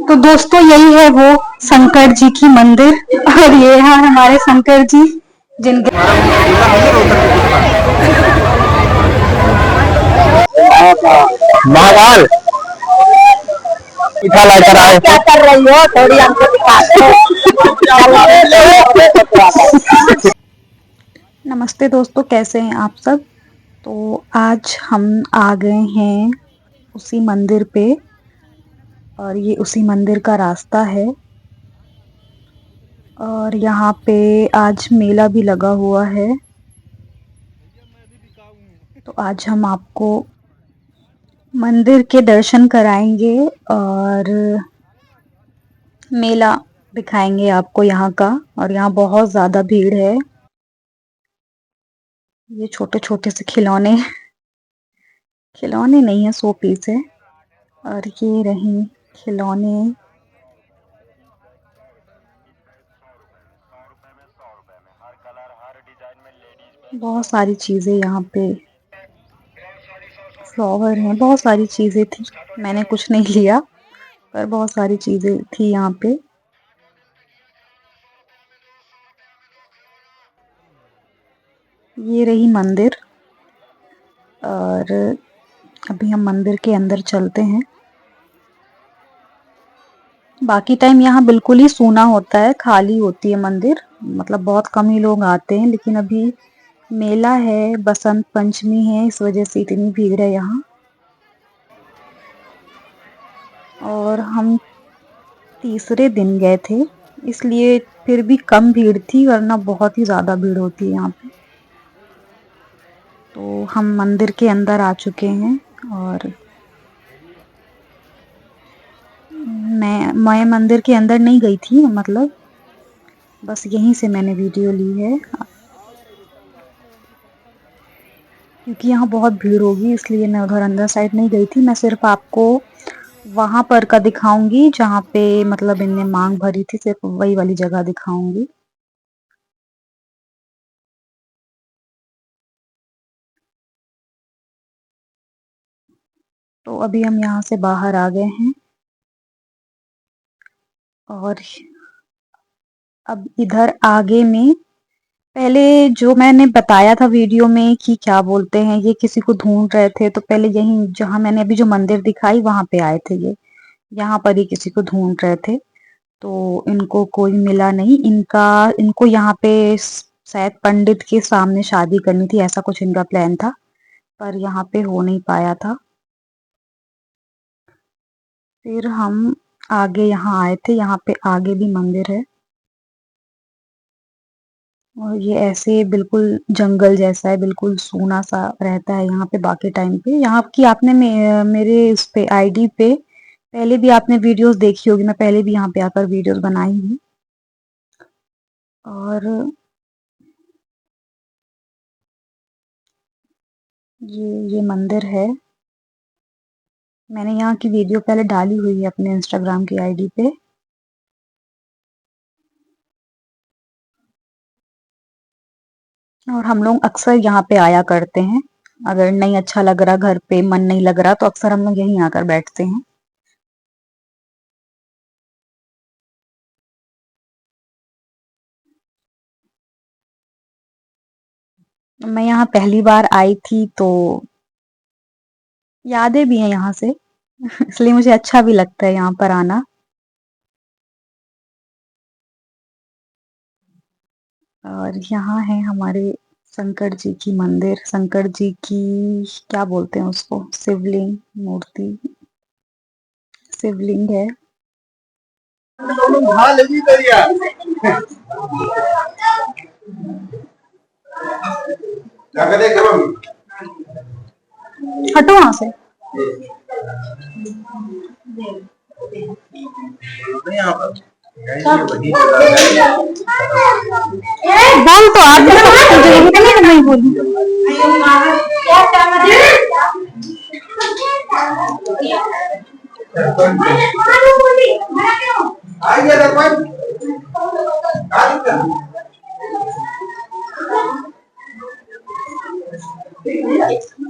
तो दोस्तों यही है वो शंकर जी की मंदिर और ये हैं हमारे शंकर जी जिनके महाकाल मीठा लेकर आए। क्या कर रही हो? थोड़ी हमको दिखा दो। नमस्ते दोस्तों, कैसे हैं आप सब। तो आज हम आ गए हैं उसी मंदिर पे और ये उसी मंदिर का रास्ता है और यहाँ पे आज मेला भी लगा हुआ है। तो आज हम आपको मंदिर के दर्शन कराएंगे और मेला दिखाएंगे आपको यहाँ का। और यहाँ बहुत ज़्यादा भीड़ है। ये छोटे छोटे से खिलौने खिलौने नहीं है, शो पीस है। और ये रही खिलौने। बहुत सारी चीज़ें यहाँ पे, फ्लावर हैं, बहुत सारी चीज़ें थी। मैंने कुछ नहीं लिया पर बहुत सारी चीज़ें थी यहाँ पे। ये रही मंदिर और अभी हम मंदिर के अंदर चलते हैं। बाकी टाइम यहाँ बिल्कुल ही सूना होता है, खाली होती है मंदिर, मतलब बहुत कम ही लोग आते हैं। लेकिन अभी मेला है, बसंत पंचमी है, इस वजह से इतनी भीड़ है यहाँ। और हम तीसरे दिन गए थे इसलिए फिर भी कम भीड़ थी, वरना बहुत ही ज़्यादा भीड़ होती है यहाँ पे। तो हम मंदिर के अंदर आ चुके हैं और मैं मंदिर के अंदर नहीं गई थी, मतलब बस यहीं से मैंने वीडियो ली है क्योंकि यहाँ बहुत भीड़ होगी, इसलिए मैं उधर अंदर साइड नहीं गई थी। मैं सिर्फ आपको वहां पर का दिखाऊंगी जहाँ पे मतलब इनने मांग भरी थी, सिर्फ वही वाली जगह दिखाऊंगी। तो अभी हम यहाँ से बाहर आ गए हैं और अब इधर आगे में, पहले जो मैंने बताया था वीडियो में कि क्या बोलते हैं, ये किसी को ढूंढ रहे थे, तो पहले यहीं जहाँ मैंने अभी जो मंदिर दिखाई वहां पे आए थे। ये यहाँ पर ही किसी को ढूंढ रहे थे, तो इनको कोई मिला नहीं। इनको यहाँ पे शायद पंडित के सामने शादी करनी थी, ऐसा कुछ इनका प्लान था, पर यहाँ पे हो नहीं पाया था। फिर हम आगे यहाँ आए थे, यहाँ पे आगे भी मंदिर है और ये ऐसे बिल्कुल जंगल जैसा है, बिल्कुल सूना सा रहता है यहाँ पे बाकी टाइम पे। यहाँ की आपने मेरे उस पे आईडी पे पहले भी आपने वीडियोस देखी होगी, मैं पहले भी यहाँ पे आकर वीडियोस बनाई हूँ। और ये मंदिर है, मैंने यहाँ की वीडियो पहले डाली हुई है अपने इंस्टाग्राम की आईडी पे। और हम लोग अक्सर यहाँ पे आया करते हैं, अगर नहीं अच्छा लग रहा, घर पे मन नहीं लग रहा, तो अक्सर हम लोग यहीं आकर बैठते हैं। मैं यहाँ पहली बार आई थी तो यादें भी हैं यहाँ से इसलिए मुझे अच्छा भी लगता है यहाँ पर आना। और यहाँ है हमारे शंकर जी की मंदिर, शंकर जी की क्या बोलते हैं उसको, शिवलिंग, मूर्ति, शिवलिंग है। हटो वहां से। बोल तो आप नहीं बोली।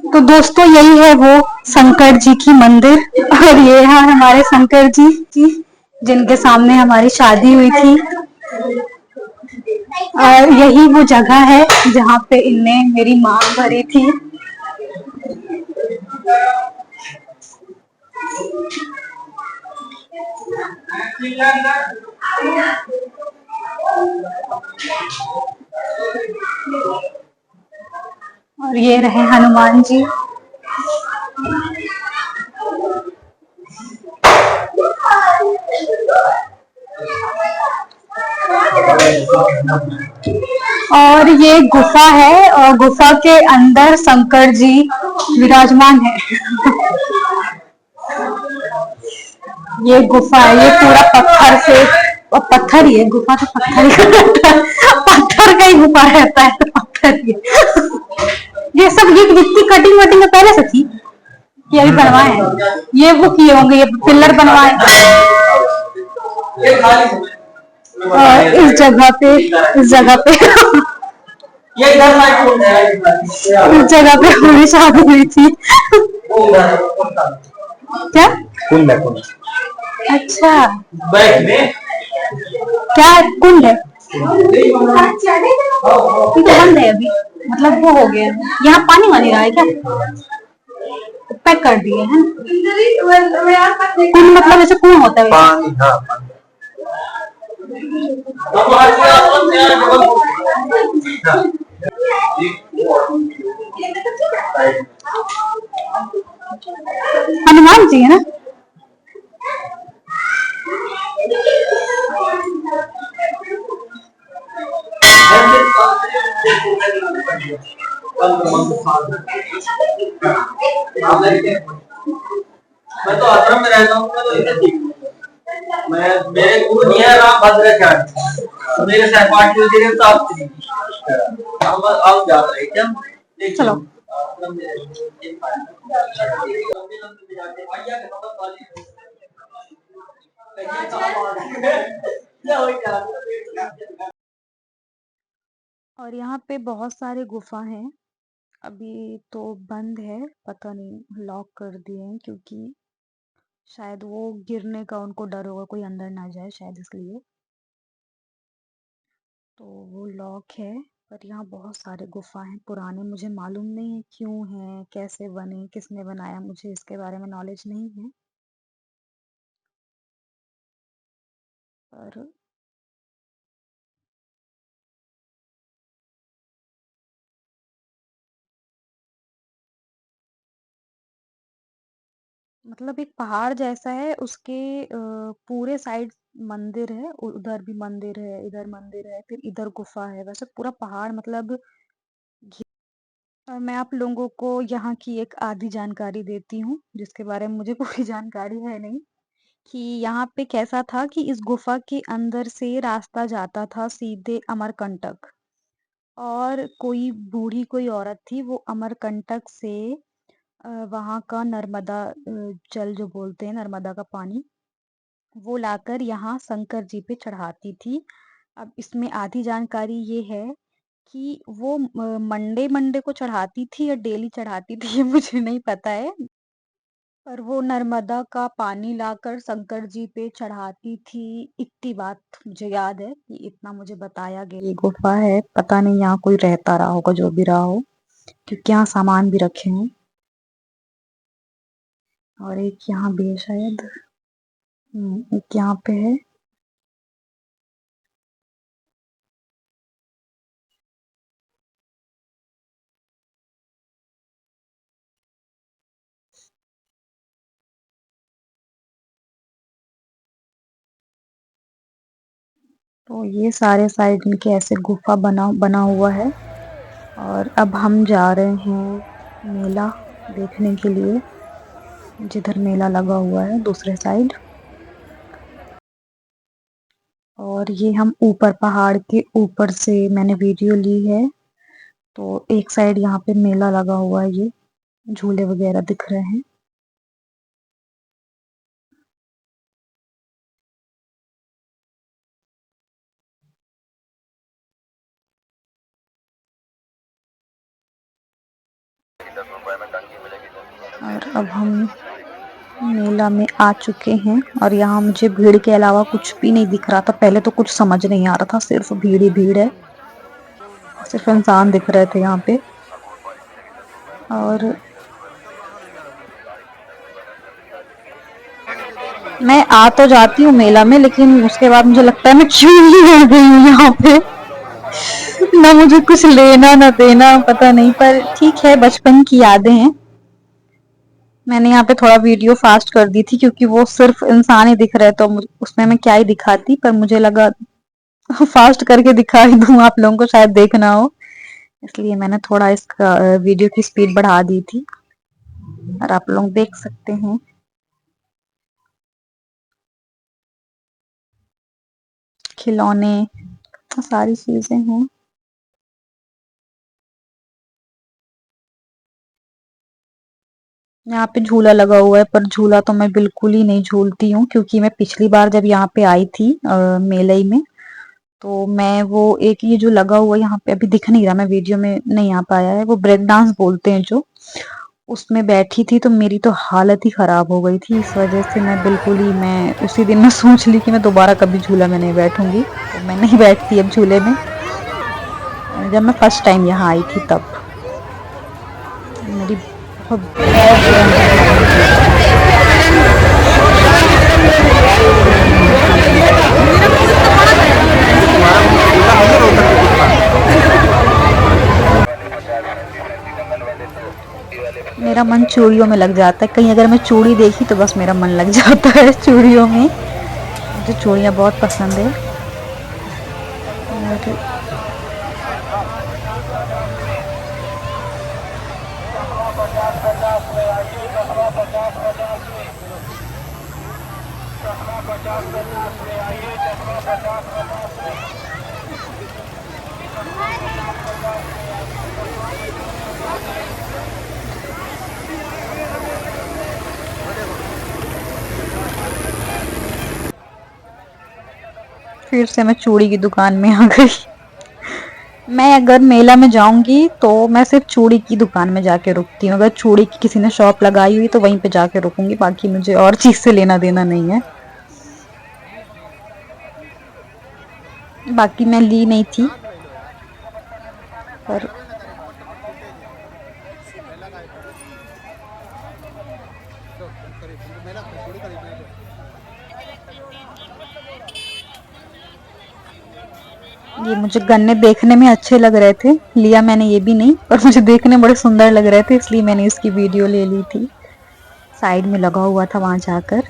तो दोस्तों यही है वो शंकर जी की मंदिर और ये है हमारे शंकर जी। जिनके सामने हमारी शादी हुई थी। और यही वो जगह है जहाँ पे इनने मेरी मांग भरी थी। और ये रहे हनुमान जी। और ये गुफा है और गुफा के अंदर शंकर जी विराजमान है। ये गुफा है, ये पूरा पत्थर से, और पत्थर ही है, गुफा तो पत्थर ही पत्थर का ही गुफा रहता है तो पत्थर ही है। ये सब ये जितनी कटिंग वटिंग में पहले से थी, ये अभी बनवाए हैं, ये वो किए होंगे, ये पिलर बनवाए। और इस जगह पे इस जगह पे हमारी शादी हुई थी। क्या? कुंड है कुंड। अच्छा, क्या कुंड है? ये तो बंद है अभी, मतलब वो हो गया, यहाँ पानी वानी रहा है क्या? पैक कर दिए हैं। कुंड मतलब ऐसे कुआं होता है पानी, हाँ हनुमान जी है ना? मैं तो आश्रम में रहता हूँ, मैं तो इधर ठीक हूँ। मैं मेरे गुरु जी हैं राम भद्राचार्य, तो मेरे सहपाठी होते हैं साथ थी। आप जा रहे क्या? चलो। आश्रम में और यहाँ पे बहुत सारे गुफा हैं। अभी तो बंद है, पता नहीं लॉक कर दिए हैं, क्योंकि शायद वो गिरने का उनको डर होगा, कोई अंदर ना जाए शायद इसलिए। तो वो लॉक है। पर यहाँ बहुत सारे गुफा हैं पुराने, मुझे मालूम नहीं है क्यों है, कैसे बने, किसने बनाया, मुझे इसके बारे में नॉलेज नहीं है। पर मतलब एक पहाड़ जैसा है, उसके पूरे साइड मंदिर है, उधर भी मंदिर है, इधर मंदिर है, फिर इधर गुफा है, वैसे पूरा पहाड़ मतलब और मैं आप लोगों को यहाँ की एक आधी जानकारी देती हूँ, जिसके बारे में मुझे पूरी जानकारी है नहीं, कि यहाँ पे कैसा था कि इस गुफा के अंदर से रास्ता जाता था सीधे अमरकंटक। और कोई बूढ़ी कोई औरत थी, वो अमरकंटक से वहाँ का नर्मदा जल जो बोलते हैं, नर्मदा का पानी, वो लाकर यहाँ शंकर जी पे चढ़ाती थी। अब इसमें आधी जानकारी ये है कि वो मंडे मंडे को चढ़ाती थी या डेली चढ़ाती थी, ये मुझे नहीं पता है। पर वो नर्मदा का पानी लाकर शंकर जी पे चढ़ाती थी, इतनी बात मुझे याद है, कि इतना मुझे बताया गया। ये गुफा है, पता नहीं यहाँ कोई रहता रहा होगा, जो भी रहा हो, क्योंकि यहाँ सामान भी रखे हैं। और एक यहाँ भी है शायद, एक यहाँ पे है। तो ये सारे साइड इनके ऐसे गुफा बना बना हुआ है। और अब हम जा रहे हैं मेला देखने के लिए, जिधर मेला लगा हुआ है दूसरे साइड। और ये हम ऊपर पहाड़ के ऊपर से मैंने वीडियो ली है। तो एक साइड यहाँ पे मेला लगा हुआ है, ये झूले वगैरह दिख रहे हैं। और अब हम मेला में आ चुके हैं और यहाँ मुझे भीड़ के अलावा कुछ भी नहीं दिख रहा था। पहले तो कुछ समझ नहीं आ रहा था, सिर्फ भीड़ ही भीड़ है, सिर्फ इंसान दिख रहे थे यहाँ पे। और मैं आ तो जाती हूँ मेला में, लेकिन उसके बाद मुझे लगता है मैं क्यों ही रह गई हूँ यहाँ पे। ना मुझे कुछ लेना ना देना, पता नहीं, पर ठीक है, बचपन की यादें हैं। मैंने यहाँ पे थोड़ा वीडियो फास्ट कर दी थी क्योंकि वो सिर्फ इंसान ही दिख रहे, तो उसमें मैं क्या ही दिखाती, पर मुझे लगा फास्ट करके दिखा ही दूं, आप लोगों को शायद देखना हो, इसलिए मैंने थोड़ा इसका वीडियो की स्पीड बढ़ा दी थी और आप लोग देख सकते हैं। खिलौने, सारी चीजें हैं। यहाँ पे झूला लगा हुआ है, पर झूला तो मैं बिल्कुल ही नहीं झूलती हूँ, क्योंकि मैं पिछली बार जब यहाँ पे आई थी मेले में, तो मैं वो एक ये जो लगा हुआ यहाँ पे अभी दिख नहीं रहा, मैं वीडियो में नहीं आ पाया है, वो ब्रेक डांस बोलते हैं जो, उसमें बैठी थी, तो मेरी तो हालत ही खराब हो गई थी। इस वजह से मैं बिल्कुल ही, मैं उसी दिन मैं सोच ली कि मैं दोबारा कभी झूला में नहीं बैठूंगी, तो मैं नहीं बैठती अब झूले में। जब मैं फर्स्ट टाइम यहाँ आई थी तब मेरी बहुत बहुत बुरा अनुभव रहा। मेरा मन चूड़ियों में लग जाता है, कहीं अगर मैं चूड़ी देखी तो बस मेरा मन लग जाता है चूड़ियों में। मुझे चूड़ियाँ बहुत पसंद है। और फिर से मैं चूड़ी की दुकान में आ गई। मैं अगर मेला में जाऊंगी तो मैं सिर्फ चूड़ी की दुकान में जाके रुकती हूँ, अगर चूड़ी की किसी ने शॉप लगाई हुई तो वहीं पे जाके रुकूंगी, बाकी मुझे और चीज से लेना देना नहीं है। बाकी मैं ली नहीं थी, पर ये मुझे गन्ने देखने में अच्छे लग रहे थे, लिया मैंने ये भी नहीं, पर मुझे देखने बड़े सुंदर लग रहे थे, इसलिए मैंने इसकी वीडियो ले ली थी। साइड में लगा हुआ था वहां जाकर।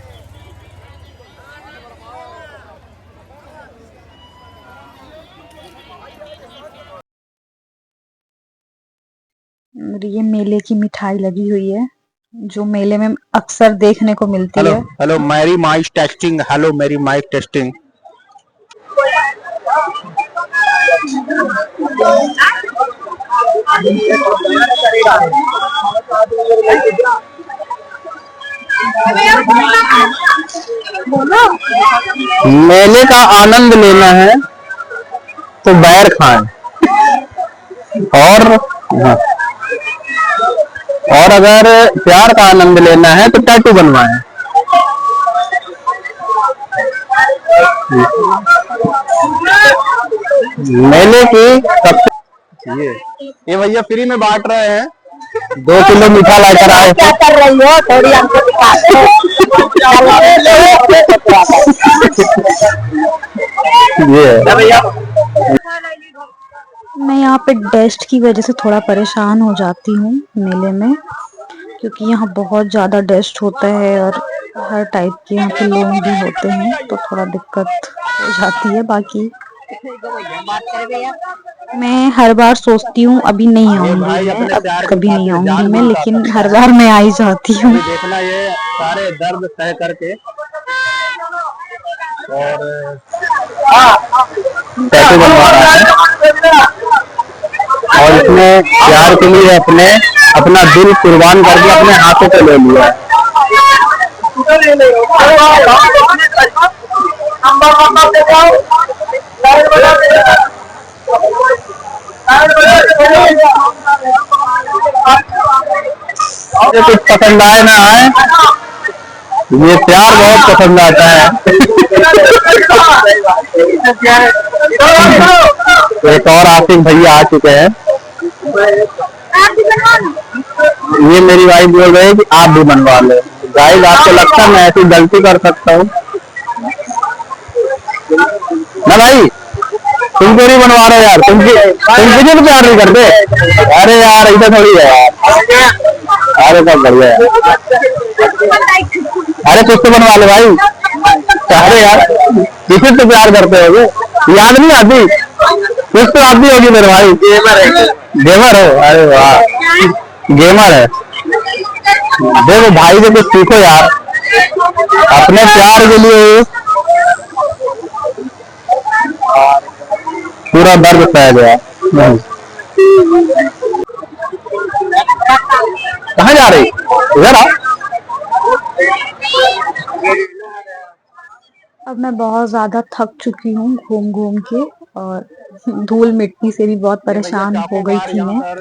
और ये मेले की मिठाई लगी हुई है, जो मेले में अक्सर देखने को मिलती हेलो है। हेलो मेरी माइक टेस्टिंग, हेलो मेरी माइक टेस्टिंग। मेले का आनंद लेना है तो बैर खाएं, और हाँ, और अगर प्यार का आनंद लेना है तो टैटू बनवाएं। मेले की सबसे ये भैया फ्री में बांट रहे हैं, 2 किलो मीठा लेकर आए। क्या कर रही हो, थोड़ी हमको दिखा ये भैया मैं यहाँ पे डस्ट की वजह से थोड़ा परेशान हो जाती हूँ मेले में, क्योंकि यहाँ बहुत ज़्यादा डस्ट होता है और हर टाइप के यहाँ पे लोग भी होते हैं, तो थोड़ा दिक्कत हो जाती है। बाकी मैं हर बार सोचती हूँ अभी नहीं आऊंगी मैं, अब कभी नहीं आऊंगी मैं, लेकिन हर बार मैं आ ही जाती हूँ। देखना ये सारे दर्द सह करके, और टैटू बनवा रहा है, और इसने प्यार के लिए अपना दिल कुर्बान करके अपने हाथों पे ले लिया है। कुछ पसंद आए ना आए, ये प्यार बहुत पसंद आता है। एक और आसिफ भैया आ चुके हैं। ये मेरी वाइफ बोल रही है कि आप भी बनवा लो। गाइस, आपको लगता है मैं ऐसी गलती कर सकता हूँ ना भाई? तुम क्यों नहीं बनवा रहे यार? तुम किसी को प्यार नहीं करते? अरे यार ऐसा थोड़ी है यार। अरे सब बढ़िया है। अरे कुछ तो बनवा लो भाई। अरे यार किसी तो प्यार करते होगे, याद नहीं आती? कुछ तो आती होगी मेरे भाई। गेमर है। गेमर हो? अरे वाह, गेमर है। देखो भाई से कुछ सीखो यार, अपने प्यार के लिए पूरा दर्द सह गया। कहाँ जा रही? इधर आ। अब मैं बहुत ज़्यादा थक चुकी हूँ घूम घूम के, और धूल मिट्टी से भी बहुत परेशान हो गई थी मैं।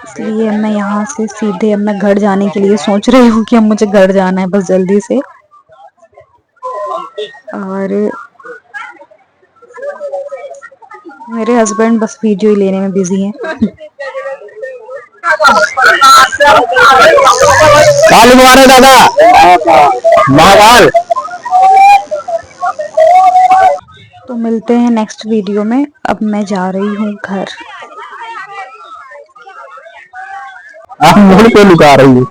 इसलिए अब मैं यहाँ से सीधे अब मैं घर जाने के लिए सोच रही हूँ कि अब मुझे घर जाना है बस जल्दी से। और मेरे हस्बैंड बस वीडियो ही लेने में बिजी हैं। कहाँ लिखवा रहे दादा? महाकाल। तो मिलते हैं नेक्स्ट वीडियो में। अब मैं जा रही हूँ घर। आप मुझे क्यों लुका रही है?